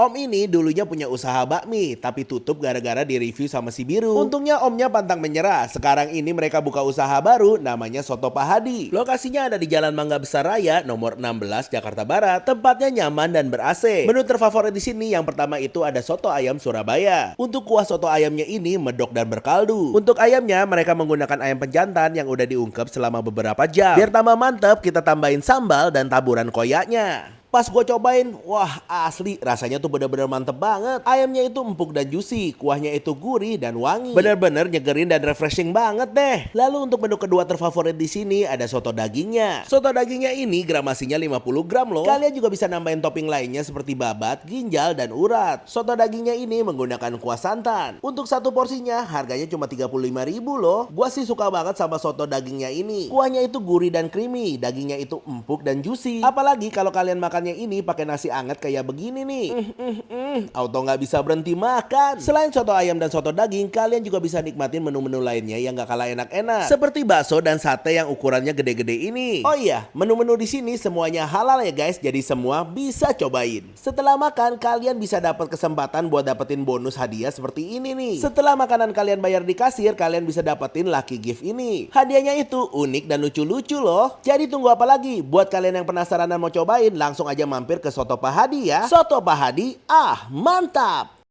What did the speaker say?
Om ini dulunya punya usaha bakmi, tapi tutup gara-gara direview sama si Biru. Untungnya omnya pantang menyerah. Sekarang ini mereka buka usaha baru, namanya Soto Pak Hadi. Lokasinya ada di Jalan Mangga Besar Raya, nomor 16, Jakarta Barat. Tempatnya nyaman dan ber-AC. Menu terfavorit di sini yang pertama itu ada soto ayam Surabaya. Untuk kuah soto ayamnya ini medok dan berkaldu. Untuk ayamnya mereka menggunakan ayam penjantan yang udah diungkep selama beberapa jam. Biar tambah mantep, kita tambahin sambal dan taburan koyaknya. Pas gue cobain, wah asli rasanya tuh bener-bener mantep banget. Ayamnya itu empuk dan juicy, kuahnya itu gurih dan wangi. Bener-bener nyegerin dan refreshing banget deh. Lalu untuk menu kedua terfavorit di sini ada soto dagingnya. Soto dagingnya ini gramasinya 50 gram loh. Kalian juga bisa nambahin topping lainnya seperti babat, ginjal, dan urat. Soto dagingnya ini menggunakan kuah santan. Untuk satu porsinya harganya cuma 35.000 loh. Gua sih suka banget sama soto dagingnya ini. Kuahnya itu gurih dan creamy, dagingnya itu empuk dan juicy. Apalagi kalau kalian makan ini pakai nasi anget kayak begini nih. Auto nggak bisa berhenti makan. Selain soto ayam dan soto daging, kalian juga bisa nikmatin menu-menu lainnya yang nggak kalah enak-enak. Seperti bakso dan sate yang ukurannya gede-gede ini. Oh iya, menu-menu di sini semuanya halal ya guys, jadi semua bisa cobain. Setelah makan, kalian bisa dapat kesempatan buat dapetin bonus hadiah seperti ini nih. Setelah makanan kalian bayar di kasir, kalian bisa dapetin lucky gift ini. Hadiahnya itu unik dan lucu-lucu loh. Jadi tunggu apa lagi? Buat kalian yang penasaran dan mau cobain, langsung aja mampir ke Soto Pak Hadi ya. Soto Pak Hadi, mantap!